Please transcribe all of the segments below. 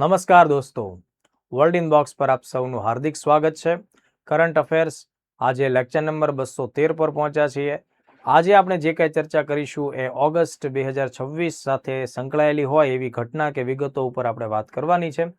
નમસ્કાર દોસ્તો, world in box પર આપ સૌનું હાર્દિક સ્વાગત છે. કરંટ અફેર્સ આજે લેક્ચર નંબર 213 પર પહોંચ્યા છીએ. આજે આપણે જે કંઈ ચર્ચા કરીશું એ ઓગસ્ટ 2026 સાથે સંકળાયેલી હોય એવી ઘટના કે વિગતો ઉપર આપણે વાત કરવાની છે.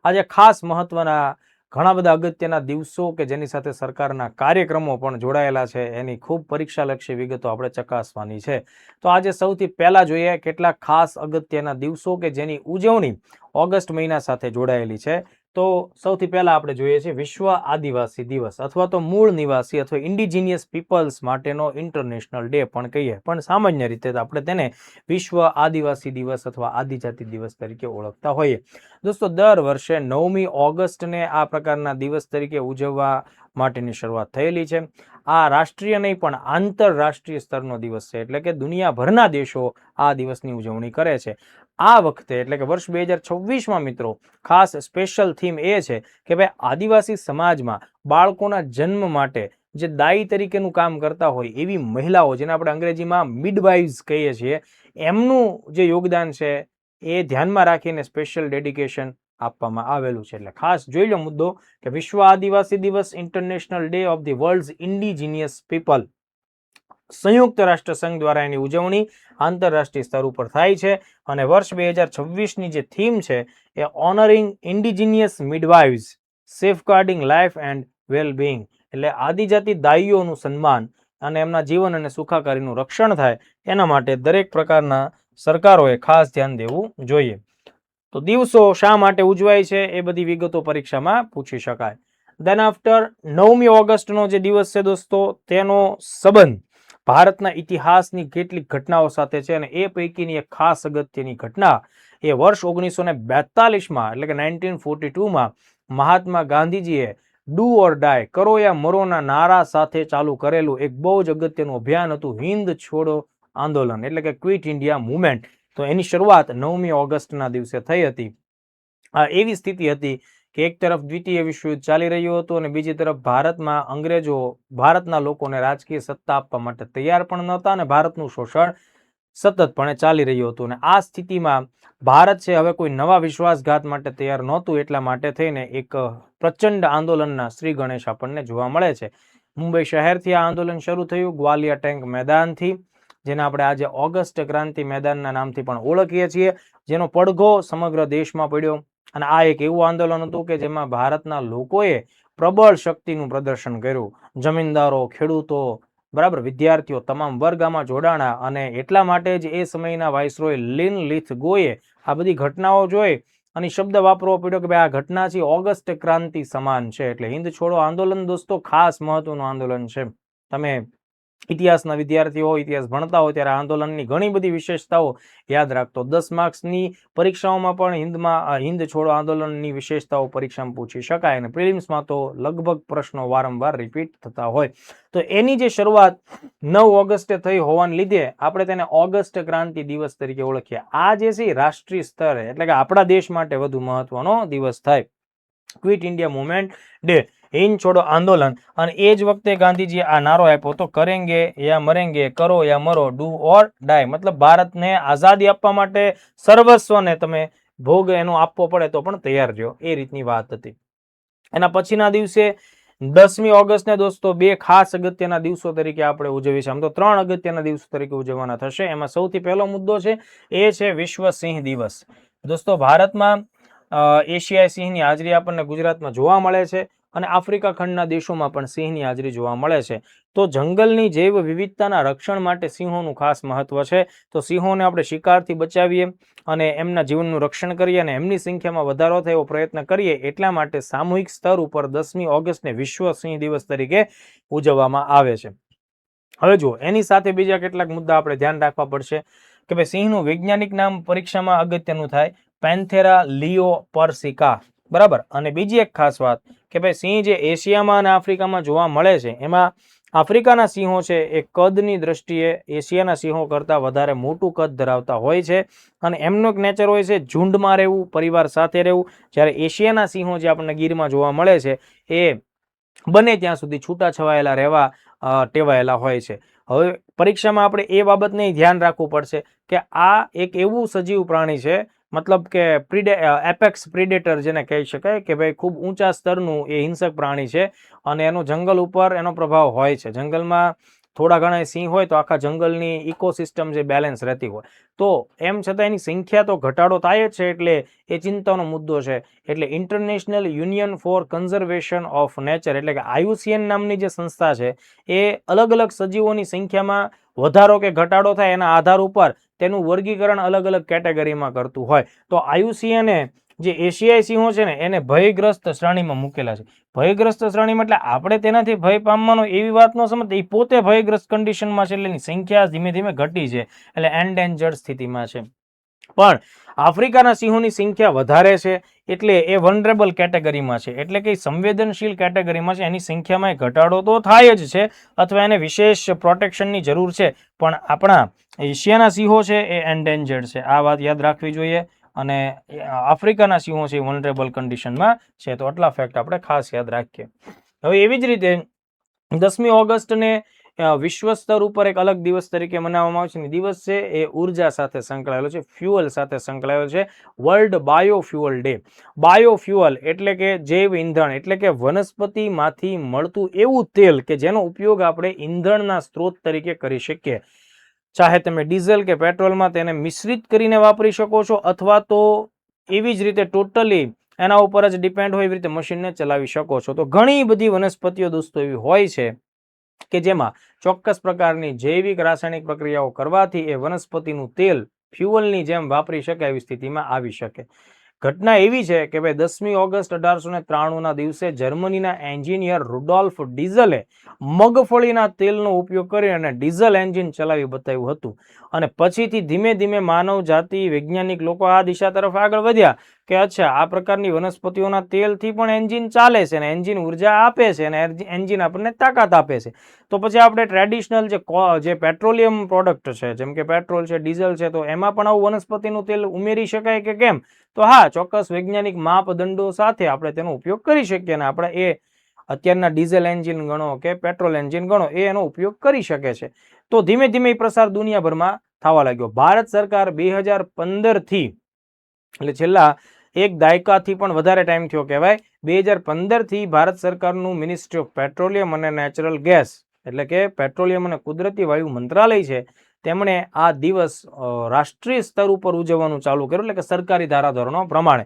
આજે ખાસ મહત્વના ઘણા બધા અગત્યના દિવસો કે જેની સાથે સરકારના કાર્યક્રમો પણ જોડાયેલા છે એની ખૂબ પરીક્ષાલક્ષી વિગતો આપણે ચકાસવાની છે. તો આજે સૌથી પહેલા જોઈએ કેટલાક ખાસ અગત્યના દિવસો કે જેની ઉજવણી ઓગસ્ટ મહિના સાથે જોડાયેલી છે. તો સૌથી પહેલા આપણે જોઈએ છે વિશ્વ આદિવાસી દિવસ અથવા તો મૂળ નિવાસી અથવા ઇન્ડિજિનિયસ પીપલ્સ માટેનો ઇન્ટરનેશનલ ડે પણ કહીએ, પણ સામાન્ય રીતે આપણે તેને વિશ્વ આદિવાસી દિવસ અથવા આદિજાતિ દિવસ તરીકે ઓળખતા હોઈએ. દોસ્તો, દર વર્ષે 9મી ઓગસ્ટને આ પ્રકારના દિવસ તરીકે ઉજવવા માટેની શરૂઆત થયેલી છે. આ રાષ્ટ્રીય નહીં પણ આંતરરાષ્ટ્રીય સ્તરનો દિવસ છે, એટલે કે દુનિયાભરના દેશો આ દિવસની ઉજવણી કરે છે. આ વખતે એટલે કે વર્ષ 2026માં મિત્રો ખાસ સ્પેશિયલ થીમ એ છે કે ભાઈ આદિવાસી સમાજમાં બાળકોના જન્મ માટે જે દાઈ તરીકેનું કામ કરતા હોય એવી મહિલાઓ, જેને આપણે અંગ્રેજીમાં મિડવાઇવ્સ કહીએ છીએ, એમનું જે યોગદાન છે એ ધ્યાનમાં રાખીને સ્પેશિયલ ડેડિકેશન આપવામાં આવેલું છે. એટલે ખાસ જોઈ લો મુદ્દો કે વિશ્વ આદિવાસી દિવસ, international day of the world's indigenous people. સંયુક્ત રાષ્ટ્ર સંઘ દ્વારા એની ઉજવણી આંતરરાષ્ટ્રીય સ્તર ઉપર થાય છે અને વર્ષ 2026ની જે થીમ છે એ honouring indigenous midwives, safeguarding life and wellbeing, એટલે આદિજાતિ દાઈઓનું સન્માન અને એમના જીવન અને સુખાકારીનું રક્ષણ થાય એના માટે દરેક પ્રકારના સરકારોએ ખાસ ધ્યાન દેવું જોઈએ. તો દિવસો શા માટે ઉજવાય છે એ બધી વિગતો પરીક્ષામાં પૂછી શકાય. દેન આફ્ટર 9મી ઓગસ્ટનો જે દિવસ છે દોસ્તો, તેનો સંબંધ ભારતના ઇતિહાસની કેટલીક ઘટનાઓ સાથે છે અને એ પૈકીની એક ખાસ અગત્યની ઘટના એ વર્ષ 1942માં એટલે કે 1942માં મહાત્મા ગાંધીજીએ ડુ ઓર ડાય, કરો યા મરોના નારા સાથે ચાલુ કરેલું એક બહુ જ અગત્યનું અભિયાન હતું, હિન્દ છોડો આંદોલન એટલે કે ક્વિટ ઇન્ડિયા મુવમેન્ટ. તો એની શરૂઆત 9મી ઓગસ્ટના દિવસે થઈ હતી. આ એવી સ્થિતિ હતી કે એક તરફ દ્વિતીય વિશ્વયુદ્ધ ચાલી રહ્યું હતું અને બીજી તરફ ભારતમાં અંગ્રેજો ભારતના લોકોને રાજકીય સત્તા આપવા માટે તૈયાર પણ નહોતા અને ભારતનું શોષણ સતતપણે ચાલી રહ્યું હતું. અને આ સ્થિતિમાં ભારત છે હવે કોઈ નવા વિશ્વાસઘાત માટે તૈયાર નહોતું, એટલા માટે થઈને એક પ્રચંડ આંદોલનના શ્રી ગણેશ આપણને જોવા મળે છે. મુંબઈ શહેરથી આ આંદોલન શરૂ થયું, ગ્વાલિયા ટેન્ક મેદાનથી, જેને આપણે આજે ઓગસ્ટ ક્રાંતિ મેદાનના નામથી પણ ઓળખીએ છીએ, જેનો પડઘો સમગ્ર દેશમાં પડ્યો. અને આ એક એવું આંદોલન હતું કે જેમાં ભારતના લોકોએ પ્રબળ શક્તિનું પ્રદર્શન કર્યું. જમીનદારો, ખેડૂતો, બરાબર, વિદ્યાર્થીઓ, તમામ વર્ગ આમાં જોડાણા અને એટલા માટે જ એ સમયના વાઇસરોય લિન લિથગોએ આ બધી ઘટનાઓ જોઈ અને શબ્દ વાપરવો પડ્યો કે ભાઈ આ ઘટના છે ઓગસ્ટ ક્રાંતિ સમાન છે. એટલે હિન્દ છોડો આંદોલન દોસ્તો ખાસ મહત્વનું આંદોલન છે. તમે ઇતિહાસના વિદ્યાર્થીઓ ઇતિહાસ ભણતા હોય ત્યારે આંદોલનની ઘણી બધી વિશેષતાઓ યાદ રાખતો. 10 માર્ક્સની પરીક્ષાઓમાં પણ હિન્દ છોડો આંદોલનની વિશેષતાઓ પરીક્ષામાં પૂછી શકાય અને પ્રિલિમ્સમાં તો લગભગ પ્રશ્નો વારંવાર રિપીટ થતા હોય. તો એની જે શરૂઆત 9 ઓગસ્ટે થઈ હોવાને લીધે આપણે તેને ઓગસ્ટ ક્રાંતિ દિવસ તરીકે ઓળખીએ. આ જે છે રાષ્ટ્રીય સ્તરે એટલે કે આપણા દેશ માટે વધુ મહત્વનો દિવસ થાય. Quit India movement day, Hind છોડો આંદોલન. અને એ જ વખતે ગાંધીજીએ આ નારો આપ્યો હતો, કરેંગે યા મરેંગે, કરો યા મરો, ડુ ઓર ડાય. મતલબ ભારતને આઝાદી આપવા માટે સર્વસ્વને તમે ભોગ એનો આપવો પડે તો પણ તૈયાર રહ્યો, એ રીતની વાત હતી. એના પછીના દિવસે 10મી ઓગસ્ટને દોસ્તો બે ખાસ અગત્યના દિવસો તરીકે આપણે ઉજવીએ છીએ. આમ તો 3 અગત્યના દિવસો તરીકે ઉજવવાના થશે. એમાં સૌથી પહેલો મુદ્દો છે એ છે વિશ્વ સિંહ દિવસ. દોસ્તો, ભારતમાં એશિયાઈ સિંહની હાજરી આપણને ગુજરાતમાં જોવા મળે છે અને આફ્રિકા ખંડના દેશોમાં પણ સિંહની હાજરી જોવા મળે છે. તો જંગલની જૈવ વિવિધતાના રક્ષણ માટે સિંહોનું ખાસ મહત્વ છે. તો સિંહોને આપણે શિકારથી બચાવીએ અને એમના જીવનનું રક્ષણ કરીએ અને એમની સંખ્યામાં વધારો થાય એવો પ્રયત્ન કરીએ, એટલા માટે સામૂહિક સ્તર ઉપર 10મી ઓગસ્ટને વિશ્વ સિંહ દિવસ તરીકે ઉજવવામાં આવે છે. હવે જુઓ, એની સાથે બીજા કેટલાક મુદ્દા આપણે ધ્યાન રાખવા પડશે કે ભાઈ સિંહનું વૈજ્ઞાનિક નામ પરીક્ષામાં અગત્યનું થાય, પેન્થેરા લિયોપર્સિકા, બરાબર. અને બીજી એક ખાસ વાત કે ભાઈ સિંહ જે એશિયામાં અને આફ્રિકામાં જોવા મળે છે, એમાં આફ્રિકાના સિંહો છે એ કદની દ્રષ્ટિએ એશિયાના સિંહો કરતાં વધારે મોટું કદ ધરાવતા હોય છે અને એમનો એક નેચર હોય છે ઝુંડમાં રહેવું, પરિવાર સાથે રહેવું. જ્યારે એશિયાના સિંહો જે આપણને ગીરમાં જોવા મળે છે એ બને ત્યાં સુધી છૂટા છવાયેલા રહેવા ટેવાયેલા હોય છે. હવે પરીક્ષામાં આપણે એ બાબતને ધ્યાન રાખવું પડશે કે આ એક એવું સજીવ પ્રાણી છે મતલબ કે એપેક્સ પ્રિડેટર જેને કહી શકાય કે ભાઈ ખૂબ ઊંચા સ્તરનું એ હિંસક પ્રાણી છે અને એનો જંગલ ઉપર એનો પ્રભાવ હોય છે. જંગલમાં થોડા ઘણા સિંહ હોય તો આખા જંગલની ઇકોસિસ્ટમ જે બેલેન્સ રહેતી હોય, તો એમ છતાં એની સંખ્યા તો ઘટાડો થાય જ છે, એટલે એ ચિંતાનો મુદ્દો છે. એટલે international union for conservation of nature એટલે કે IUCN નામની જે સંસ્થા છે એ અલગ અલગ સજીવોની સંખ્યામાં વધારો કે ઘટાડો થાય એના આધાર ઉપર તેનું વર્ગીકરણ અલગ અલગ કેટેગરીમાં કરતું હોય. તો IUCN જે એશિયાઈ સિંહો છે ને એને ભયગ્રસ્ત શ્રેણીમાં મૂકેલા છે. ભયગ્રસ્ત શ્રેણીમાં એટલે આપણે તેનાથી ભય પામવાનો એવી વાત ન સમજતા, એ પોતે ભયગ્રસ્ત કન્ડિશનમાં છે એટલે એની સંખ્યા ધીમે ધીમે ઘટી છે, એટલે એન્ડેન્જર્ડ સ્થિતિમાં છે. પણ આફ્રિકાના સિંહોની સંખ્યા વધારે છે એટલે એ વનરેબલ કેટેગરીમાં છે, એટલે કે સંવેદનશીલ કેટેગરીમાં છે. એની સંખ્યામાં ઘટાડો તો થાય જ છે અથવા એને વિશેષ પ્રોટેક્શનની જરૂર છે, પણ આપણા એશિયાના સિંહો છે એ એન્ડેન્જર્ડ છે. આ વાત યાદ રાખવી જોઈએ. અને આફ્રિકાના સિંહો છે વનરેબલ કન્ડિશનમાં છે. તો આટલા ફેક્ટ આપણે ખાસ યાદ રાખીએ. હવે એવી જ રીતે 10મી ઓગસ્ટને વિશ્વ સ્તર ઉપર એક અલગ દિવસ તરીકે મનાવવામાં આવે છે. દિવસ છે એ ઉર્જા સાથે સંકળાયેલો છે, ફ્યુઅલ સાથે સંકળાયેલો છે. World biofuel day. બાયોફ્યુઅલ એટલે કે જૈવ ઈંધણ, એટલે કે વનસ્પતિમાંથી મળતું એવું તેલ કે જેનો ઉપયોગ આપણે ઈંધણના સ્ત્રોત તરીકે કરી શકીએ. ચાહે તમે ડીઝલ કે પેટ્રોલમાં તેને મિશ્રિત કરીને વાપરી શકો છો, અથવા તો એવી જ રીતે ટોટલી એના ઉપર જ ડિપેન્ડ હોય એવી રીતે મશીનને ચલાવી શકો છો. તો ઘણી બધી વનસ્પતિઓ દોસ્તો એવી હોય છે કે જેમાં ચોક્કસ પ્રકારની જૈવિક રાસાયણિક પ્રક્રિયાઓ કરવાથી એ વનસ્પતિનું તેલ ફ્યુઅલની જેમ વાપરી શકાય એવી સ્થિતિમાં આવી શકે. ઘટના એવી છે કે ભાઈ 10મી ઓગસ્ટ 1893ના દિવસે જર્મનીના એન્જિનિયર રુડોલ્ફ ડીઝલે મગફળીના તેલનો ઉપયોગ કરી અને ડીઝલ એન્જિન ચલાવી બતાવ્યું હતું. અને પછીથી ધીમે ધીમે માનવ જાતિ, વૈજ્ઞાનિક લોકો આ દિશા તરફ આગળ વધ્યા કે અચ્છા, આ પ્રકારની વનસ્પતિઓના તેલથી પણ એન્જિન ચાલે છે અને એન્જિન ઉર્જા આપે છે અને એન્જિન આપણને તાકાત આપે છે. તો પછી આપણે ટ્રેડિશનલ જે પેટ્રોલિયમ પ્રોડક્ટ છે, જેમ કે પેટ્રોલ છે, ડીઝલ છે, તો એમાં પણ આવું વનસ્પતિનું તેલ ઉમેરી શકાય કે કેમ? તો હા, ચોક્કસ વૈજ્ઞાનિક માપદંડો સાથે આપણે તેનો ઉપયોગ કરી શકીએ અને આપણે એ અત્યારના ડીઝલ એન્જિન ગણો કે પેટ્રોલ એન્જિન ગણો એ એનો ઉપયોગ કરી શકે છે. તો ધીમે ધીમે પ્રસાર દુનિયાભરમાં થવા લાગ્યો. ભારત સરકાર 2015થી એટલે છેલ્લા એક દાયકાથી પણ વધારે ટાઈમ થયો કહેવાય, 2015થી ભારત સરકારનું મિનિસ્ટ્રી ઓફ પેટ્રોલિયમ અને નેચરલ ગેસ એટલે કે પેટ્રોલિયમ અને કુદરતી વાયુ મંત્રાલય છે, તેમણે આ દિવસ રાષ્ટ્રીય સ્તર ઉપર ઉજવવાનું ચાલુ કર્યું, એટલે કે સરકારી ધારાધોરણો પ્રમાણે.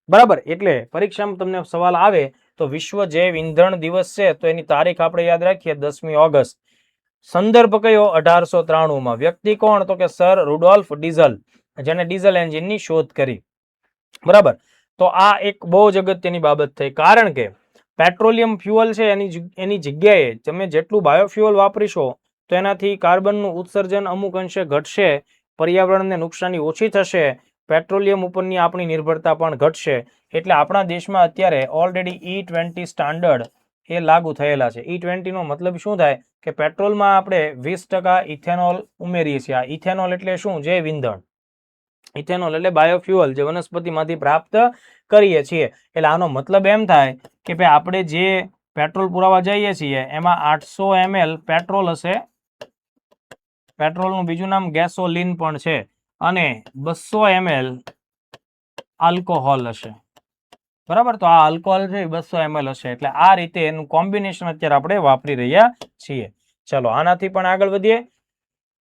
બરાબર. એટલે પરીક્ષામાં તમને સવાલ આવે તો વિશ્વ જૈવ ઈંધણ દિવસ છે તો એની તારીખ આપણે યાદ રાખીએ 10મી ઓગસ્ટ. સંદર્ભ કયો? 1893માં. વ્યક્તિ કોણ? તો કે સર રુડોલ્ફ ડીઝલ, જેને ડીઝલ એન્જિનની શોધ કરી. બરાબર. તો આ એક બહુ જ અગત્યની બાબત થઈ, કારણ કે પેટ્રોલિયમ ફ્યુઅલ છે એની જગ્યાએ તમે જેટલું બાયોફ્યુઅલ વાપરીશો તો એનાથી કાર્બનનું ઉત્સર્જન અમુક અંશે ઘટશે, પર્યાવરણને નુકસાની ઓછી થશે, પેટ્રોલિયમ ઉપરની આપણી નિર્ભરતા પણ ઘટશે. એટલે આપણા દેશમાં અત્યારે ઓલરેડી E20 સ્ટાન્ડર્ડ એ લાગુ થયેલા છે. E20 નો મતલબ શું થાય કે પેટ્રોલમાં આપણે 20% ઇથેનોલ ઉમેરીએ છીએ. આ ઇથેનોલ એટલે શું? જૈવ ઈંધણ. ઇથેનોલ એટલે બાયોફ્યુઅલ જે વનસ્પતિમાંથી પ્રાપ્ત કરીએ છીએ. એટલે આનો મતલબ એમ થાય કે ભાઈ આપણે જે પેટ્રોલ પુરાવા જઈએ છીએ એમાં 800 ml પેટ્રોલ હશે, પેટ્રોલનું બીજું નામ ગેસોલિન પણ છે, અને 200 ml આલ્કોહોલ હશે. બરાબર. તો આ આલ્કોહોલ છે 200 ml હશે. એટલે આ રીતે એનું કોમ્બિનેશન અત્યારે આપણે વાપરી રહ્યા છીએ. ચલો આનાથી પણ આગળ વધીએ.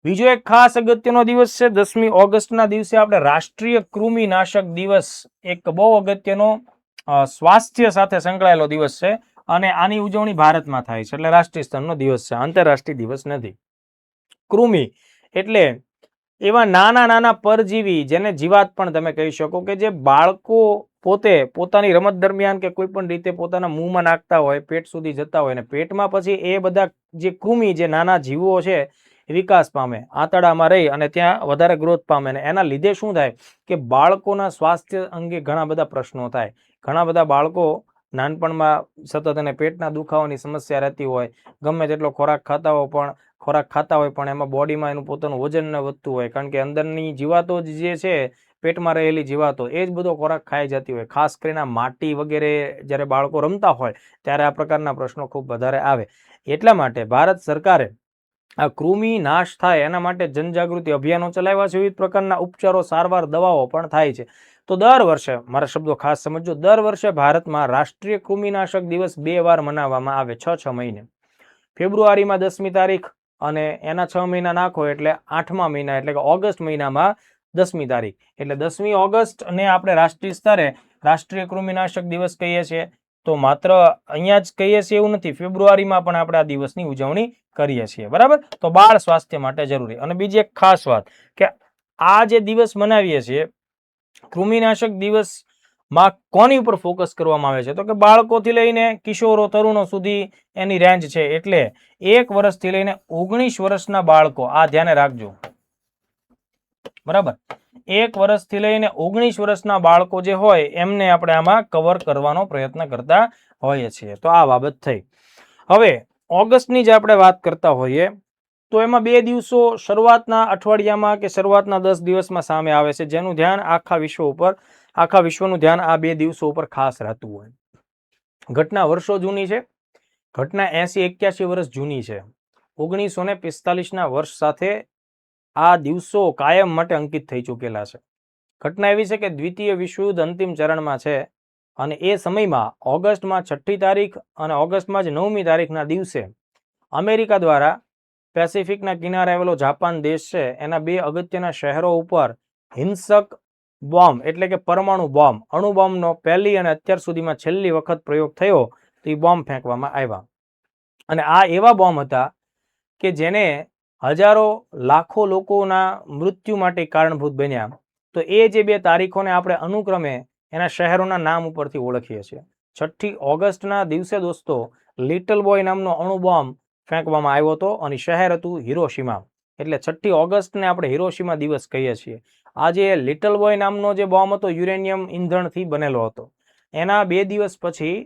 બીજો એક ખાસ અગત્યનો દિવસ છે 10મી ઓગસ્ટના દિવસે આપણે રાષ્ટ્રીય કૃમિનાશક દિવસ, એક બહુ અગત્યનો સ્વાસ્થ્ય સાથે સંકળાયેલો દિવસ છે અને આની ઉજવણી ભારતમાં થાય છે, એટલે રાષ્ટ્રીય સ્તરનો દિવસ છે, આંતરરાષ્ટ્રીય દિવસ નથી. કૃમિ એટલે એવા નાના નાના પરજીવી, જેને જીવાત પણ તમે કહી શકો, કે જે બાળકો પોતે પોતાની રમત દરમિયાન કે કોઈ પણ રીતે પોતાના મોંમાં નાખતા હોય, પેટ સુધી જતા હોય, અને પેટમાં પછી એ બધા જે કૃમિ, જે નાના જીવો છે વિકાસ પામે, આંતરડામાં રહી અને ત્યાં વધારે ગ્રોથ પામે, અને એના લીધે શું થાય કે બાળકોના સ્વાસ્થ્ય અંગે ઘણા બધા પ્રશ્નો થાય. ઘણા બધા બાળકો નાનપણમાં સતત એને પેટના દુખાવાની સમસ્યા રહેતી હોય, ગમે તેટલો ખોરાક ખાતા હોય પણ એમાં બોડીમાં એનું પોતાનું વજન ન વધતું હોય, કારણ કે અંદરની જીવાતો જે છે, પેટમાં રહેલી જીવાતો એ જ બધો ખોરાક ખાઈ જતી હોય. ખાસ કરીને માટી વગેરે જ્યારે બાળકો રમતા હોય ત્યારે આ પ્રકારના પ્રશ્નો ખૂબ વધારે આવે. એટલા માટે ભારત સરકારે આ કૃમિ નાશ થાય એના માટે જનજાગૃતિ અભિયાનો ચલાવ્યા છે. વિવિધ પ્રકારના ઉપચારો, સારવાર, દવાઓ પણ થાય છે. તો દર વર્ષે, મારા શબ્દો ખાસ સમજો, દર વર્ષે ભારતમાં રાષ્ટ્રીય કૃમિનાશક દિવસ 2 વાર મનાવવામાં આવે, 6 મહિને. ફેબ્રુઆરીમાં 10મી તારીખ અને એના 6 મહિના નાખો એટલે 8મા મહિના એટલે કે ઓગસ્ટ મહિનામાં 10મી તારીખ. એટલે 10મી ઓગસ્ટ ને આપણે રાષ્ટ્રીય સ્તરે રાષ્ટ્રીય કૃમિનાશક દિવસ કહીએ છીએ. તો માત્ર અહીંયા જ કહીએ છીએ એવું નથી, ફેબ્રુઆરીમાં પણ આપણે આ દિવસની ઉજવણી કરીએ છીએ. બરાબર? તો બાળ સ્વાસ્થ્ય માટે જરૂરી. અને બીજી એક ખાસ વાત કે આ જે દિવસ મનાવીએ છીએ કૃમિનાશક દિવસમાં કોની ઉપર ફોકસ કરવામાં આવે છે? તો કે બાળકોથી લઈને કિશોરો, તરુણો સુધી એની રેન્જ છે. એટલે 1 વર્ષથી લઈને 19 વર્ષના બાળકો, આ ધ્યાને રાખજો. બરાબર? 1 વર્ષથી લઈને 19 વર્ષના બાળકો જે હોય એમને આપણે આમાં કવર કરવાનો પ્રયત્ન કરતા હોઈએ છીએ. તો આ બાબત થઈ. હવે ઓગસ્ટની જે આપણે વાત કરતા હોઈએ તો એમાં 2 દિવસો શરૂઆતના અઠવાડિયામાં કે શરૂઆતના 10 દિવસમાં સામે આવે છે, જેનું ધ્યાન આખા વિશ્વનું ધ્યાન આ 2 દિવસો ઉપર ખાસ રહેતું હોય. ઘટના વર્ષો જૂની છે. ઘટના 80-81 વર્ષ જૂની છે. 1945ના વર્ષ સાથે આ દિવસો કાયમ માટે અંકિત થઈ ચૂકેલા છે. ઘટના એવી છે કે દ્વિતીય વિશ્વયુદ્ધ અંતિમ ચરણમાં છે અને એ સમયમાં ઓગસ્ટમાં 6મી તારીખ અને ઓગસ્ટમાં જ 9મી તારીખના દિવસે અમેરિકા દ્વારા પેસિફિકના કિનારે આવેલો જાપાન દેશ છે એના 2 અગત્યના શહેરો ઉપર હિંસક બોમ્બ એટલે કે પરમાણુ બોમ્બ, અણુ બોમ્બનો પહેલી અને અત્યાર સુધીમાં છેલ્લી વખત પ્રયોગ થયો તો એ બોમ્બ ફેંકવામાં આવ્યા. અને આ એવા બોમ્બ હતા કે જેને હજારો લાખો લોકોના મૃત્યુ માટે કારણભૂત બન્યા. તો એ જે 2 તારીખોને આપણે અનુક્રમે એના શહેરોના નામ ઉપરથી ઓળખીએ છીએ. 6મી ઓગસ્ટના દિવસે દોસ્તો લિટલ બોય નામનો અણુ બોમ્બ ફેંકવામાં આવ્યો હતો અને શહેર હતું હિરોશિમા. એટલે 6મી ઓગસ્ટને આપણે હિરોશિમા દિવસ કહીએ છીએ. આ જે લિટલ બોય નામનો જે બોમ્બ હતો યુરેનિયમ ઈંધણથી બનેલો હતો. એના 2 દિવસ પછી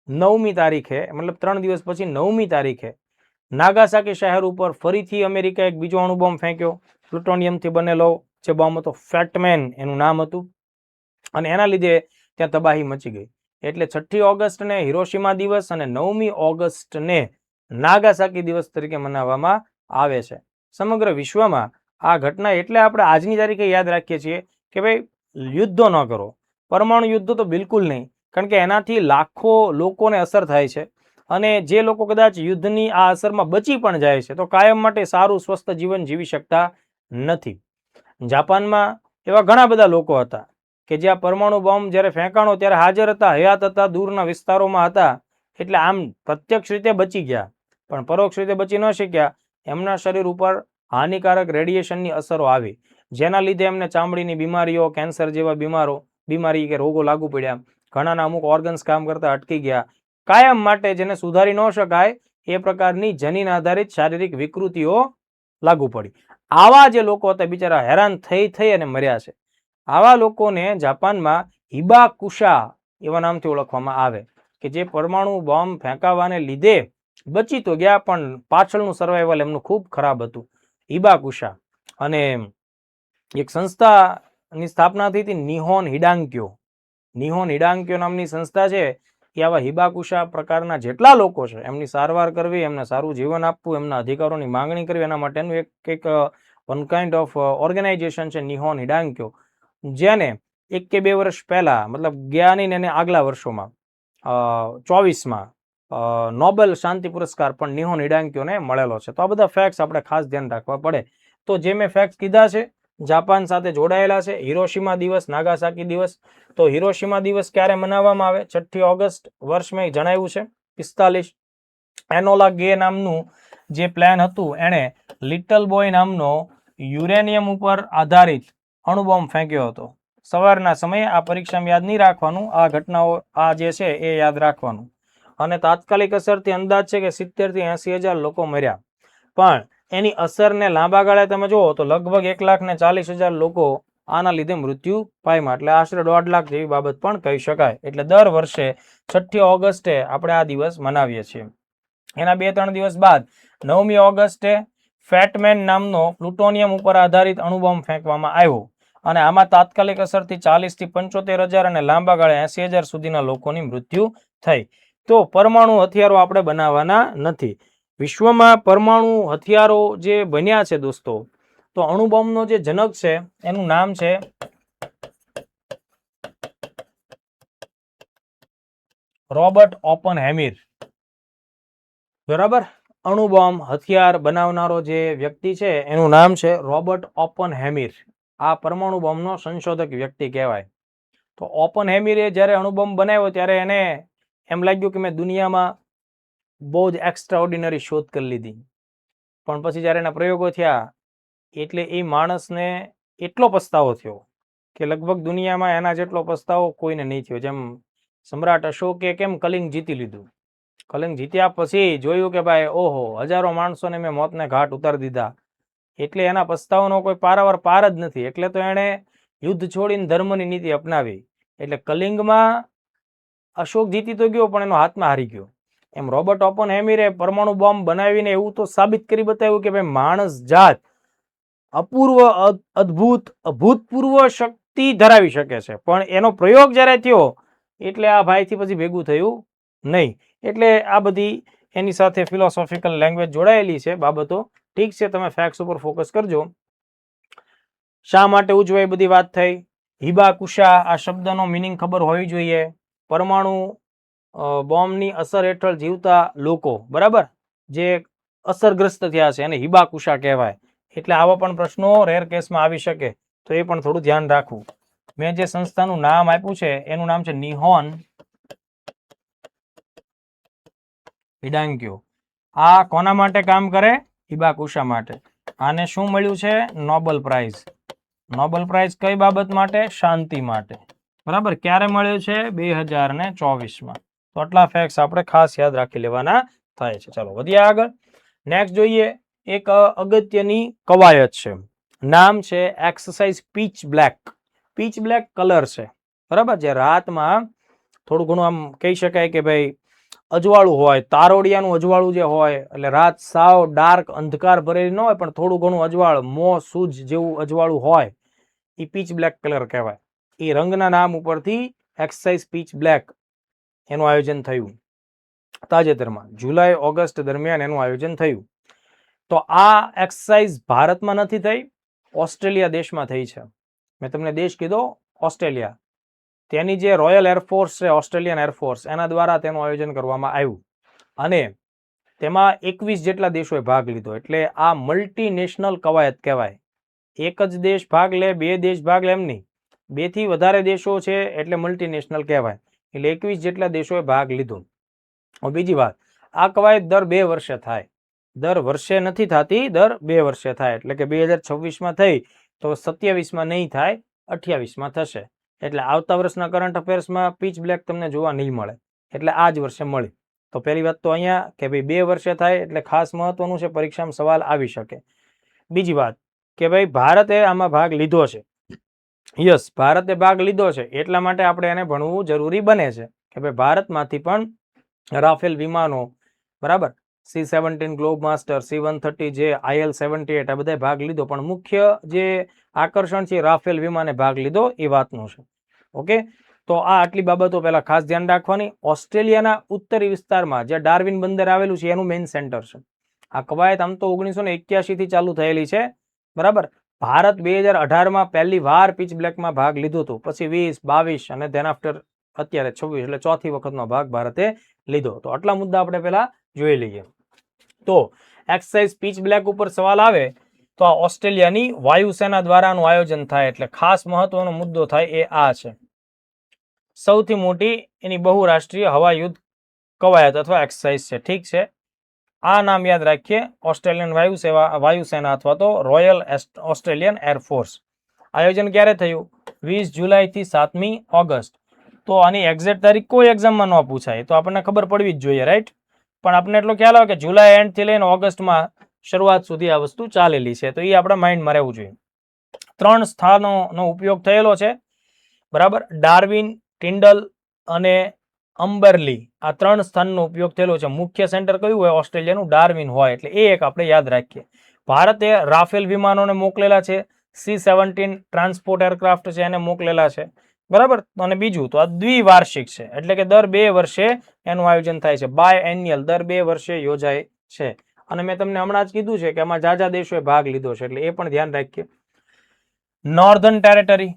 9મી તારીખે, મતલબ 3 દિવસ પછી 9મી તારીખે નાગાસાકી શહેર ઉપર ફરીથી અમેરિકા એક બીજો અણુ બોમ્બ ફેંક્યો. પ્લુટોનિયમથી બનેલો જે બોમ્બ હતો, ફેટમેન એનું નામ હતું. અને એના લીધે ત્યાં તબાહી મચી ગઈ. એટલે 6મી ઓગસ્ટને હિરોશિમા દિવસ અને 9મી ઓગસ્ટને નાગાસાકી દિવસ તરીકે મનાવવામાં આવે છે. સમગ્ર વિશ્વમાં આ ઘટના એટલે આપણે આજની તારીખે યાદ રાખીએ છીએ કે ભાઈ યુદ્ધો ન કરો. પરમાણુ યુદ્ધ તો બિલકુલ નહીં, કારણ કે એનાથી લાખો લોકોને અસર થાય છે અને જે લોકો કદાચ યુદ્ધની આ અસરમાં બચી પણ જાય છે તો કાયમ માટે સારું સ્વસ્થ જીવન જીવી શકતા નથી. જાપાનમાં એવા ઘણા બધા લોકો હતા કે જ્યાં પરમાણુ બોમ્બ જ્યારે ફેંકાણો ત્યારે હાજર હતા, હયાત હતા, દૂરના વિસ્તારોમાં હતા. એટલે આમ પ્રત્યક્ષ રીતે બચી ગયા પણ પરોક્ષ રીતે બચી ન શક્યા. એમના શરીર ઉપર હાનિકારક રેડિયેશનની અસરો આવી, જેના લીધે એમને ચામડીની બીમારીઓ, કેન્સર જેવા બીમારી કે રોગો લાગુ પડ્યા. ઘણાના અમુક ઓર્ગન્સ કામ કરતા અટકી ગયા. કાયમ માટે જેને સુધારી ન શકાય એ પ્રકારની જનીન આધારિત શારીરિક વિકૃતિઓ લાગુ પડી. આવા જે લોકો હતા બિચારા હેરાન થઈ અને મર્યા છે. આવા લોકોને જાપાનમાં હિબાકુશા એવા નામથી ઓળખવામાં આવે કે જે પરમાણુ બોમ્બ ફેંકાવાને લીધે બચી તો ગયા પણ પાછળનું સર્વાઈવલ એમનું ખૂબ ખરાબ હતું. હિબાકુશા. અને એક સંસ્થાની સ્થાપના થઈ હતી નિહોન હિડાંક્યો. નિહોન હિડાંક્યો નામની સંસ્થા છે એ આવા હિબાકુશા પ્રકારના જેટલા લોકો છે એમની સારવાર કરવી, એમને સારું જીવન આપવું, એમના અધિકારોની માંગણી કરવી, એના માટેનું એક વન કાઇન્ડ ઓફ ઓર્ગેનાઇઝેશન છે નિહોન હિડાંક્યો, જેને 1 કે 2 વર્ષ પહેલા, મતલબ ગયા નહીં એને આગલા વર્ષોમાં 24માં નોબેલ શાંતિ પુરસ્કાર પણ નિહોન હિડાંક્યોને મળેલો છે. તો આ બધા ફેક્ટ્સ આપણે ખાસ ધ્યાન રાખવા પડે. તો જે મેં ફેક્ટ્સ કીધા છે જાપાન સાથે જોડાયેલા છે. હિરોશિમા દિવસ, નાગાસાકી દિવસ. તો હિરોશિમા દિવસ ક્યારે મનાવવામાં આવે? 6મી ઓગસ્ટ. વર્ષ મેં જણાવ્યું છે 45. એનોલા ગે નામનું જે પ્લાન હતું એણે લિટલ બોય નામનો યુરેનિયમ ઉપર આધારિત અણુબોમ્બ ફેંક્યો હતો. સવારના સમયે આ પરીક્ષામાં યાદ નહીં રાખવાનું, આ ઘટનાઓ આ જે છે એ યાદ રાખવાનું. અને તાત્કાલિક અસરથી અંદાજ છે કે 70 થી 80 હજાર લોકો મર્યા. પણ એની અસરને લાંબા ગાળે તમે જુઓ તો લગભગ 1,40,000 લોકો આના લીધે મૃત્યુ પામ્યા. એટલે આશરે 1.5 લાખ જેવી બાબત પણ કહી શકાય. એટલે દર વર્ષે 6મી ઓગસ્ટે આપણે આ દિવસ મનાવીએ છીએ. એના 2-3 દિવસ બાદ 9મી ઓગસ્ટે ફેટમેન નામનો પ્લુટોનિયમ ઉપર આધારિત અણુબોમ્બ ફેંકવામાં આવ્યો અને આમાં તાત્કાલિક અસરથી 40 થી 75,000 અને લાંબા ગાળે 80,000 સુધીના લોકોની મૃત્યુ થઈ. તો પરમાણુ હથિયારો આપણે બનાવવાના નથી. વિશ્વમાં પરમાણુ હથિયારો જે બન્યા છે દોસ્તો, તો અણુબોમ્બનો જે જનક છે એનું નામ છે રોબર્ટ ઓપનહેમર. બરાબર, અણુબોમ્બ હથિયાર બનાવનારો જે વ્યક્તિ છે એનું નામ છે રોબર્ટ ઓપનહેમર. આ પરમાણુ બોમ્બનો સંશોધક વ્યક્તિ કહેવાય. તો ઓપનહેમરે જ્યારે અણુબોમ્બ બનાવ્યો ત્યારે એને એમ લાગ્યું કે મેં દુનિયામાં બહુ જ એક્સ્ટ્રા ઓર્ડિનરી શોધ કરી લીધી. પણ પછી જ્યારે એના પ્રયોગો થયા એટલે એ માણસને એટલો પસ્તાવો થયો કે લગભગ દુનિયામાં એના જેટલો પસ્તાવો કોઈને નહીં થયો. જેમ સમ્રાટ અશોકે કેમ કલિંગ જીતી લીધું, કલિંગ જીત્યા પછી જોયું કે ભાઈ ઓહો, હજારો માણસોને મેં મોતને ઘાટ ઉતારી દીધા, એટલે એના પસ્તાવાનો કોઈ પારાવાર પાર જ નથી. એટલે તો એણે યુદ્ધ છોડીને ધર્મની નીતિ અપનાવી. એટલે કલિંગમાં અશોક જીતી તો ગયો પણ એનો હાથમાં હારી ગયો. એમ રોબર્ટ ઓપનહેમરે પરમાણુ બોમ્બ બનાવીને એવું તો સાબિત કરી બતાવ્યું કે ભાઈ માણસ જાત અપૂર્વ, અદ્ભુત, અભૂતપૂર્વ શક્તિ ધરાવી શકે છે. પણ એનો પ્રયોગ જ્યારે થયો એટલે આ ભાઈથી પછી ભેગું થયું નહીં. એટલે આ બધી એની સાથે ફિલોસોફિકલ લેંગ્વેજ જોડાયેલી છે બાબતો. ઠીક છે, તમે ફેક્ટ્સ ઉપર ફોકસ કરજો. શા માટે ઉજવાય બધી વાત થઈ. હિબાકુશા આ શબ્દનો મિનિંગ ખબર હોવી જોઈએ. પરમાણુ બોમ્બની અસર હેઠળ જીવતા લોકો, બરાબર, જે અસરગ્રસ્ત થયા છે એને હિબાકુશા કહેવાય. એટલે આવા પણ પ્રશ્નો રેર કેસમાં આવી શકે, તો એ પણ થોડું ધ્યાન રાખવું. મેં જે સંસ્થાનું નામ આપ્યું છે એનું નામ છે નિહોન હિડાંક્યો. આ કોના માટે કામ કરે? હિબાકુશા માટે. આને શું મળ્યું છે? Nobel price. નોબેલ પ્રાઇઝ કઈ બાબત માટે? શાંતિ માટે. બરાબર, ક્યારે મળ્યું છે? 2024માં. તો આટલા ફેક્ટ્સ આપણે ખાસ યાદ રાખી લેવાના થાય છે. ચાલો વધીએ આગળ. નેક્સ્ટ જોઈએ, એક અગત્યની કવાયત છે, નામ છે exercise pitch black. Pitch black colour છે, બરાબર, જે રાતમાં થોડું ઘણું આમ કહી શકાય કે ભાઈ અજવાળું હોય, તારોડિયાનું અજવાળું જે હોય, એટલે રાત સાવ ડાર્ક અંધકાર ભરેલી ન હોય પણ થોડું ઘણું અજવાળ, મોં સૂજ જેવું અજવાળું હોય, એ પીચ બ્લેક કલર કહેવાય. એ રંગના નામ ઉપરથી એક્સરસાઇઝ પીચ બ્લેક એનું આયોજન થયું તાજેતરમાં, જુલાઈ ઓગસ્ટ દરમિયાન એનું આયોજન થયું. તો આ એક્સરસાઇઝ ભારતમાં નથી થઈ, ઓસ્ટ્રેલિયા દેશમાં થઈ છે. મેં તમને દેશ કીધો ઓસ્ટ્રેલિયા. તેની જે રોયલ એરફોર્સ છે, ઓસ્ટ્રેલિયન એરફોર્સ, એના દ્વારા તેનું આયોજન કરવામાં આવ્યું અને તેમાં 21 જેટલા દેશોએ ભાગ લીધો. એટલે આ મલ્ટીનેશનલ કવાયત કહેવાય. એક જ દેશ ભાગ લે, બે દેશ ભાગ લે એમ નહીં, 2 થી વધારે દેશો છે એટલે મલ્ટીનેશનલ કહેવાય. એટલે 21 જેટલા દેશોએ ભાગ લીધો. બીજી વાત, આ કવાયત દર 2 વર્ષે થાય. દર વર્ષે નથી થતી, દર 2 વર્ષે થાય. એટલે કે 2026માં થઈ તો 27માં નહીં થાય, 28માં થશે. એટલે આવતા વર્ષના કરંટ અફેર્સમાં પીચ બ્લેક તમને જોવા નહીં મળે, એટલે આ જ વર્ષે મળે. તો પહેલી વાત તો અહીંયા કે ભાઈ 2 વર્ષે થાય એટલે ખાસ મહત્વનું છે, પરીક્ષામાં સવાલ આવી શકે. બીજી વાત કે ભાઈ ભારતે આમાં ભાગ લીધો છે. યસ, ભારતે ભાગ લીધો છે, એટલા માટે આપણે એને ભણવું જરૂરી બને છે કે ભાઈ ભારતમાંથી પણ રાફેલ વિમાનો, બરાબર, C-17 ગ્લોબ માસ્ટર, C-130, જે IL-78, આ બધા ભાગ લીધો. પણ મુખ્ય જે આકર્ષણ છે રાફેલ વિમાને ભાગ લીધો એ વાતનું છે. ઓકે, તો આ આટલી બાબતો પહેલા ખાસ ધ્યાન રાખવાની. ઓસ્ટ્રેલિયાના ઉત્તરી વિસ્તારમાં જે ડાર્વિન બંદર આવેલું છે એનું મેઇન સેન્ટર છે. આ કવાયત આમ તો 1981 થી ચાલુ થયેલી છે, બરાબર. ભારત 2018માં પહેલી વાર પીચ બ્લેકમાં ભાગ લીધો હતો, પછી 20, 22 અને ધેન આફ્ટર અત્યારે 26, એટલે ચોથી વખતનો ભાગ ભારતે લીધો. તો આટલા મુદ્દા આપણે પહેલા જોઈ લઈએ. તો એક્સરસાઇઝ પીચ બ્લેક ઉપર સવાલ આવે તો આ ઓસ્ટ્રેલિયાની વાયુસેના દ્વારાનું આયોજન થાય. એટલે ખાસ મહત્વનો મુદ્દો થાય એ આ છે. સૌથી મોટી એની બહુરાષ્ટ્રીય હવા યુદ્ધ કવાયત અથવા એક્સરસાઇઝ છે. ઠીક છે, આ નામ યાદ રાખીએ, ઓસ્ટ્રેલિયન વાયુસેના અથવા તો રોયલ ઓસ્ટ્રેલિયન એરફોર્સ. આયોજન ક્યારે થયું? 20 જુલાઈથી 7મી ઓગસ્ટ. તો આની એક્ઝેક્ટ તારીખ કોઈ એક્ઝામમાં ન પૂછાય, તો આપણને ખબર પડવી જ જોઈએ, રાઈટ. પણ આપણને એટલો ખ્યાલ આવે કે જુલાઈ એન્ડથી લઈને ઓગસ્ટમાં શરૂઆત સુધી આ વસ્તુ ચાલેલી છે, તો એ આપણા માઇન્ડમાં રહેવું જોઈએ. 3 સ્થાનોનો ઉપયોગ થયેલો છે, બરાબર. ડાર્વિન, ટિન્ડલ અને અંબરલી, આ 3 સ્થાનનો ઉપયોગ થયેલો છે. મુખ્ય સેન્ટર કયું હોય? ઓસ્ટ્રેલિયાનું ડાર્વિન હોય, એટલે એ એક આપણે યાદ રાખીએ. ભારતે રાફેલ વિમાનોને મોકલેલા છે, C-17 ટ્રાન્સપોર્ટ એરક્રાફ્ટ છે એને મોકલેલા છે, બરાબર. અને બીજું તો આ દ્વિવાર્ષિક છે, એટલે કે દર 2 વર્ષે એનું આયોજન થાય છે. બાય એન્યુઅલ, દર 2 વર્ષે યોજાય છે. અને મેં તમને હમણાં જ કીધું છે કે આમાં જાજા દેશોએ ભાગ લીધો છે, એટલે એ પણ ધ્યાન રાખીએ. નોર્ધન ટેરેટરી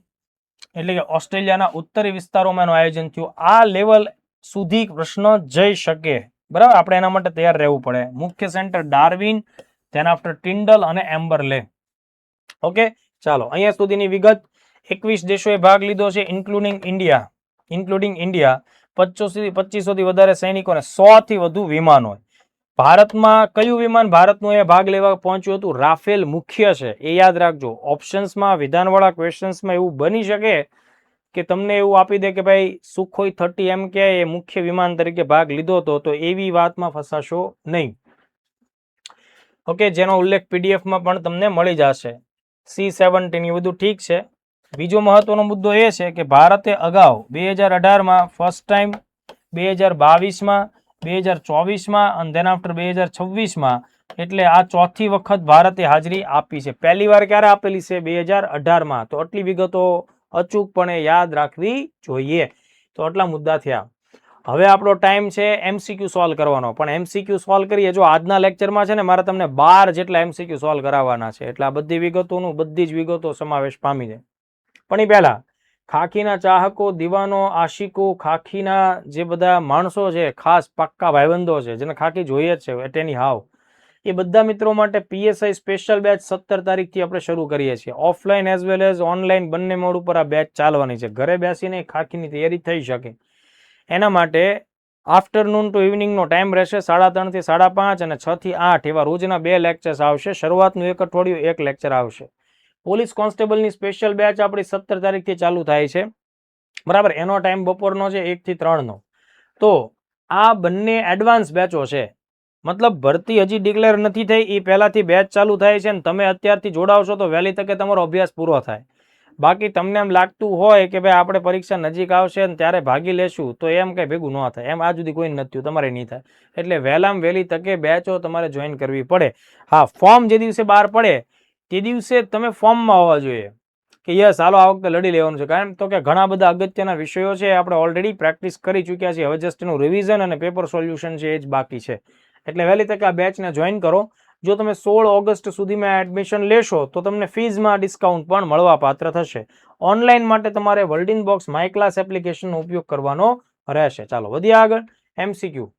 એટલે કે ઓસ્ટ્રેલિયાના ઉત્તરી વિસ્તારોમાં એનું આયોજન થયું. આ લેવલ સુધી પ્રશ્ન જઈ શકે, બરાબર. આપણે એના માટે તૈયાર રહેવું પડે. મુખ્ય સેન્ટર ડાર્વિન, ધેન આફ્ટર ટિન્ડલ અને એમ્બરલે. ઓકે, ચાલો અહીંયા સુધીની વિગત. 21 દેશોએ ભાગ લીધો છે, ઇન્ક્લુડિંગ ઇન્ડિયા. 2500 થી વધારે સૈનિકો અને 100 થી વધુ વિમાનો. ભારતમાં કયું વિમાન ભારતનું એ ભાગ લેવા પહોંચ્યું હતું? રાફેલ મુખ્ય છે, એ યાદ રાખજો. ઓપ્શન્સમાં વિધાનવાળા ક્વેશ્ચન્સમાં એવું બની શકે કે તમને એવું આપી દે કે ભાઈ સુખોઈ 30 એમ કે એ મુખ્ય વિમાન તરીકે ભાગ લીધો હતો, તો એવી વાતમાં ફસાશો નહીં. ઓકે, જેનો ઉલ્લેખ પીડીએફમાં પણ તમને મળી જશે. C-17 એ બધું ઠીક છે. બીજો મહત્વનો મુદ્દો એ છે કે ભારતે અગાઉ 2018માં ફર્સ્ટ ટાઈમ, 2022માં, 2024માં અને ધેન આફ્ટર 2026માં, એટલે આ ચોથી વખત ભારતે હાજરી આપી છે. પહેલી વાર ક્યારે આપેલી છે? 2018માં. તો આટલી વિગતો અચૂકપણે યાદ રાખવી જોઈએ. તો આટલા મુદ્દા થયા. હવે આપણો ટાઈમ છે એમસીક્યુ સોલ્વ કરવાનો. પણ એમસીક્યુ સોલ્વ કરીએ, જો આજના લેક્ચરમાં છે ને મારે તમને 12 જેટલા એમસીક્યુ સોલ્વ કરાવવાના છે, એટલે આ બધી વિગતોનું બધી જ વિગતો સમાવેશ પામી જાય. પણ એ પહેલા ખાખીના ચાહકો, દીવાનો, આશિકો, ખાખીના જે બધા માણસો છે, ખાસ પાક્કા ભાઈબંધો છે, જેને ખાખી જોઈએ જ છે એટ એની હાવ, એ બધા મિત્રો માટે પીએસઆઈ સ્પેશિયલ બેચ 17 તારીખથી આપણે શરૂ કરીએ છીએ. Offline as well as online બંને મોડ ઉપર આ બેચ ચાલવાની છે. ઘરે બેસીને ખાખીની તૈયારી થઈ શકે એના માટે આફ્ટરનૂન ટુ ઇવનિંગનો ટાઈમ રહેશે. 3:30 થી 5:30 અને 6 થી 8 એવા રોજના 2 લેક્ચર્સ આવશે. શરૂઆતનું એક અઠવાડિયું 1 લેક્ચર આવશે. પોલીસ કોન્સ્ટેબલની સ્પેશિયલ બેચ આપણી 17 તારીખથી ચાલુ થાય છે, બરાબર. એનો ટાઈમ બપોરનો છે 1 થી 3નો. તો આ બંને એડવાન્સ બેચો છે, મતલબ ભરતી હજી ડિક્લેર નથી થઈ, એ પહેલાથી બેચ ચાલુ થાય છે. અને તમે અત્યારથી જોડાવશો તો વહેલી તકે તમારો અભ્યાસ પૂરો થાય. બાકી તમને એમ લાગતું હોય કે ભાઈ આપણે પરીક્ષા નજીક આવશે ને ત્યારે ભાગી લેશું, તો એમ કંઈ ભેગું ન થાય. એમ આ સુધી કોઈ નથી થયું, તમારે નહીં થાય. એટલે વહેલામાં વહેલી તકે બેચો તમારે જોઈન કરવી પડે. હા, ફોર્મ જે દિવસે બહાર પડે તે દિવસે તમે ફોર્મમાં હોવા જોઈએ કે યસ હાલો આ વખતે લડી લેવાનું છે. કારણ તો કે ઘણા બધા અગત્યના વિષયો છે, આપણે ઓલરેડી પ્રેક્ટિસ કરી ચૂક્યા છીએ. હવે જસ્ટ એનું રિવિઝન અને પેપર સોલ્યુશન છે એ જ બાકી છે. એટલે વહેલી તકે આ બેચને જોઈન કરો. જો તમે 16 ઓગસ્ટ સુધીમાં એડમિશન લેશો તો તમને ફીઝમાં ડિસ્કાઉન્ટ પણ મળવા પાત્ર થશે. ઓનલાઈન માટે તમારે વર્લ્ડિન બોક્સ માય ક્લાસ એપ્લિકેશનનો ઉપયોગ કરવાનો રહેશે. ચાલો વધીએ આગળ. એમસીક્યુ.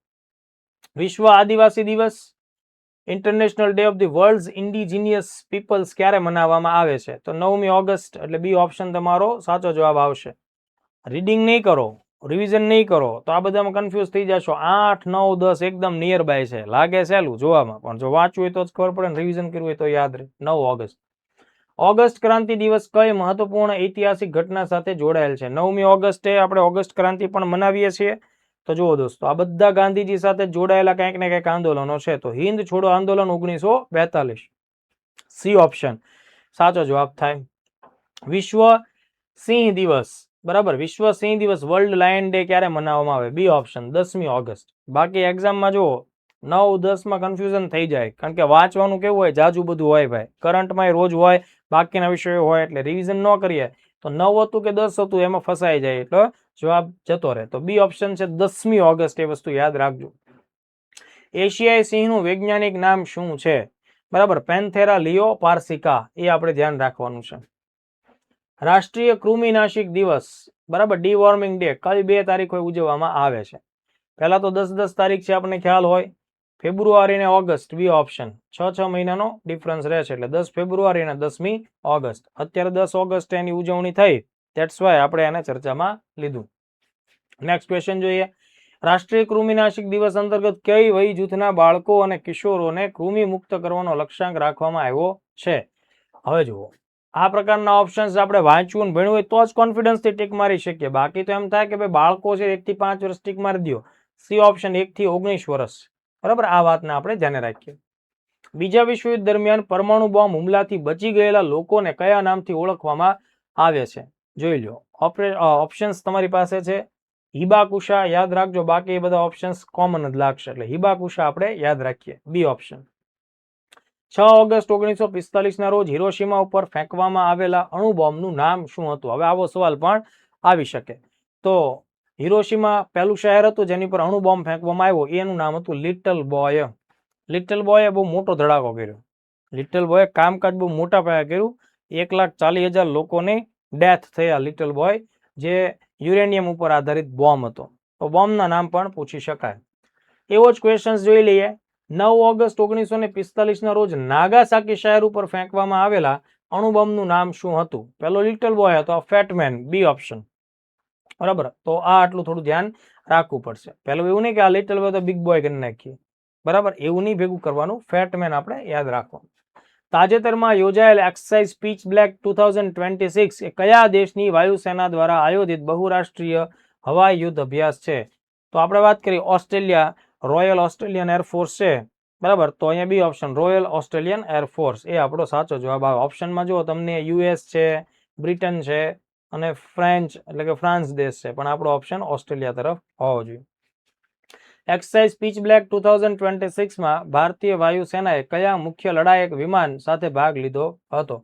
વિશ્વ આદિવાસી દિવસ, international day of the world indigenous peoples ક્યારે મનાવવામાં આવે છે? તો 9મી ઓગસ્ટ. એટલે બી ઓપ્શન તમારો સાચો જવાબ આવશે. રીડિંગ નહીં કરો, રિવિઝન નહીં કરો તો આ બધામાં કન્ફ્યુઝ થઈ જશો. 8, 9, 10 એકદમ નિયર બાય છે, લાગે સહેલું જોવામાં, પણ જો વાંચવું હોય તો જ ખબર પડે ને રિવિઝન કરવું હોય તો યાદ રહે. 9 ઓગસ્ટ. ઓગસ્ટ ક્રાંતિ દિવસ કઈ મહત્વપૂર્ણ ઐતિહાસિક ઘટના સાથે જોડાયેલ છે? 9મી ઓગસ્ટે આપણે ઓગસ્ટ ક્રાંતિ પણ મનાવીએ છીએ. તો જુઓ દોસ્તો, આ બધા ગાંધીજી સાથે જોડાયેલા કંઈક ને કંઈક આંદોલનો છે. તો હિન્દ છોડો આંદોલન 1942. સી ઓપ્શન સાચો જવાબ થાય. વિશ્વ સિંહ દિવસ, બરાબર. વિશ્વ સિંહ દિવસ, વર્લ્ડ લાયન ડે ક્યારે મનાવવામાં આવે? બી ઓપ્શન 10મી ઓગસ્ટ. બાકી એક્ઝામમાં જુઓ 9, 10માં કન્ફ્યુઝન થઈ જાય, કારણ કે વાંચવાનું કેવું હોય, જાજુ બધું હોય ભાઈ. કરંટમાં રોજ હોય, બાકીના વિષયો હોય, એટલે રિવિઝન ન કરીએ તો 9 હતું કે 10 હતું એમાં ફસાઈ જાય, એટલે જવાબ જતો રહે. તો બી ઓપ્શન છે 10મી ઓગસ્ટ. એ વસ્તુ યાદ રાખજો. એશિયાઈ સિંહનું વૈજ્ઞાનિક નામ શું છે? બરાબર, પેન્થેરા લિયો પાર્સિકા. એ આપણે ધ્યાન રાખવાનું છે. રાષ્ટ્રીય કૃમિનાશક દિવસ, બરાબર, ડીવોર્મિંગ ડે કઈ 2 તારીખે ઉજવવામાં આવે છે? પહેલા તો 10 તારીખ છે, આપણને ખ્યાલ હોય. ફેબ્રુઆરી ને ઓગસ્ટ, બી ઓપ્શન. 6 મહિનાનો ડિફરન્સ રહે છે, એટલે 10 ફેબ્રુઆરી અને 10મી ઓગસ્ટ. અત્યારે 10 ઓગસ્ટ એની ઉજવણી થઈ, ધેટ્સ વાય આપણે એને ચર્ચામાં લીધું. નેક્સ્ટ ક્વેશ્ચન જોઈએ. રાષ્ટ્રીય કૃમિનાશક દિવસ અંતર્ગત કઈ વય જૂથના બાળકો અને કિશોરોને કૃમિ મુક્ત કરવાનો લક્ષ્યાંક રાખવામાં આવ્યો છે? હવે જુઓ, આ પ્રકારના ઓપ્શન્સ આપણે વાંચવું અને ભણવું હોય તો જ કોન્ફિડન્સથી ટીક મારી શકીએ. બાકી તો એમ થાય કે ભાઈ બાળકો છે 1 થી 5 વર્ષ ટીક મારી દો. સી ઓપ્શન 1 થી 19 વર્ષ. બરાબર, આ વાતને આપણે ધ્યાને રાખીએ. બીજા વિશ્વયુદ્ધ દરમિયાન પરમાણુ બોમ્બ હુમલાથી બચી ગયેલા લોકોને કયા નામથી ઓળખવામાં આવે છે? જોઈ લો. ઓપ્શન્સ તમારી પાસે છે. હિબાકુશા યાદ રાખજો, બાકી એ બધા ઓપ્શન્સ કોમન જ લાગશે, એટલે હિબાકુશા આપણે યાદ રાખીએ. બી ઓપ્શન. 6 ઓગસ્ટ 1945 ના રોજ હિરોશીમા ઉપર ફેંકવામાં આવેલા અણુબોમ્બનું નામ શું હતું? હવે આવો સવાલ પણ આવી શકે. તો હિરોશીમા પહેલું શહેર હતું જેની પર અણુબોમ્બ ફેંકવામાં આવ્યો, એનું નામ હતું લિટલ બોય. લિટલ બોયે બહુ મોટો ધડાકો કર્યો. લિટલ બોયે કામકાજ બહુ મોટા પાયે કર્યું. 1,40,000 લોકોની ડેથ થયા લિટલ બોય, જે યુરેનિયમ ઉપર આધારિત બોમ્બ હતો. તો બોમ્બના નામ પણ પૂછી શકાય. એવો જ ક્વેશ્ચન જોઈ લઈએ. 9 ઓગસ્ટ 1945 રોજ નાગાસાકી શહેર ઉપર ફેંકવામાં આવેલા અણુબોમ્બનું નામ શું હતું? પેલો લિટલ બોય હતો, ફેટમેન, બી ઓપ્શન. બરાબર, તો આ આટલું થોડું ધ્યાન રાખવું પડશે. પેલું એવું નહીં કે આ લિટલ બોય તો બિગ બોય કરી નાખીએ. બરાબર, એવું નહીં ભેગું કરવાનું. ફેટમેન આપણે યાદ રાખવાનું. તાજેતરમાં યોજાયેલ એક્સરસાઇઝ પીચ બ્લેક 2026 એ કયા દેશની વાયુસેના દ્વારા આયોજિત બહુરાષ્ટ્રીય હવાઈ યુદ્ધ અભ્યાસ છે? તો આપણે વાત કરી ઓસ્ટ્રેલિયા, રોયલ ઓસ્ટ્રેલિયન એરફોર્સ છે. બરાબર, તો અહીંયા B option Royal Australian Air Force એ આપણો સાચો જવાબ આવે. ઓપ્શનમાં જો તમને યુએસ છે, બ્રિટન છે અને ફ્રેન્ચ એટલે કે ફ્રાન્સ દેશ છે, પણ આપણો ઓપ્શન ઓસ્ટ્રેલિયા તરફ હોવો જોઈએ. એક્સરસાઇઝ પીચ બ્લેક 2026માં ભારતીય વાયુસેનાએ કયા મુખ્ય લડાયક વિમાન સાથે ભાગ લીધો હતો?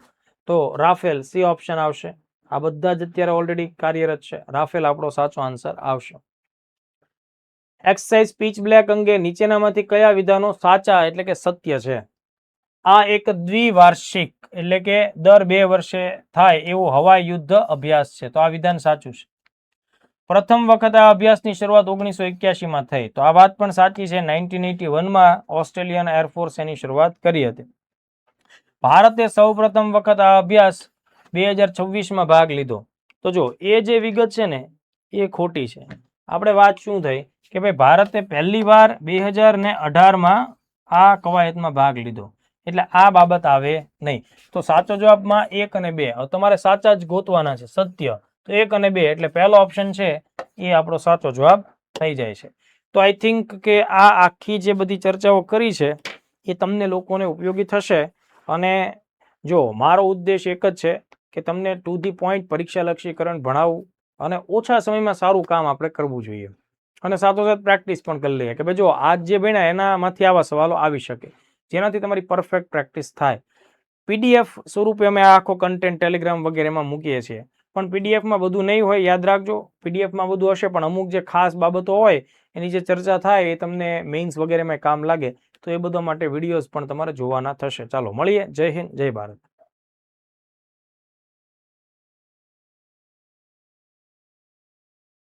તો રાફેલ, સી ઓપ્શન આવશે. આ બધા જ અત્યારે ઓલરેડી કાર્યરત છે. રાફેલ આપણો સાચો આન્સર આવશે. એક્સરસાઇઝ પીચ બ્લેક અંગે નીચેનામાંથી કયા વિધાનો સાચા એટલે કે સત્ય છે? આ એક દ્વિવાર્ષિક એટલે કે દર 2 વર્ષે થાય એવો હવાઈ યુદ્ધ અભ્યાસ છે. તો આ વિધાન સાચું છે. પ્રથમ વખત આ અભ્યાસની શરૂઆત 1981માં થઈ. તો આ વાત પણ સાચી છે. 1981માં ઓસ્ટ્રેલિયન એરફોર્સ એની શરૂઆત કરી હતી. ભારતે સૌ પ્રથમ વખત આ અભ્યાસ 2026માં ભાગ લીધો. તો જો એ જે વિગત છે ને એ ખોટી છે. આપણે વાત શું થઈ કે ભાઈ ભારતે પહેલી વાર 2018માં આ કવાયતમાં ભાગ લીધો, એટલે આ બાબત આવે નહીં. તો સાચો જવાબમાં 1 અને 2. હવે તમારે સાચા જ ગોતવાના છે, સત્ય. તો 1 અને 2 એટલે પહેલો ઓપ્શન છે એ આપણો સાચો જવાબ થઈ જાય છે. તો આઈ થિંક કે આ આખી જે બધી ચર્ચાઓ કરી છે એ તમને લોકોને ઉપયોગી થશે. અને જો મારો ઉદ્દેશ એક જ છે કે તમને ટુ ધી પોઈન્ટ પરીક્ષાલક્ષી કરંટ ભણાવવું અને ઓછા સમયમાં સારું કામ આપણે કરવું જોઈએ. અને સાથોસાથ પ્રેક્ટિસ પણ કરી લઈએ કે ભાઈ જો આજ જે ભણ્યા એનામાંથી આવા સવાલો આવી શકે, જેનાથી તમારી પરફેક્ટ પ્રેક્ટિસ થાય. પીડીએફ સ્વરૂપે અમે આખો કન્ટેન્ટ ટેલિગ્રામ વગેરેમાં મૂકીએ છીએ, પણ પીડીએફમાં બધું નહીં હોય, યાદ રાખજો. પીડીએફમાં બધું હશે પણ અમુક જે ખાસ બાબતો હોય એની જે ચર્ચા થાય એ તમને મેઇન્સ વગેરેમાં કામ લાગે, તો એ બધા માટે વિડીયોઝ પણ તમારે જોવાના થશે. ચાલો મળીએ. જય હિન્દ, જય ભારત.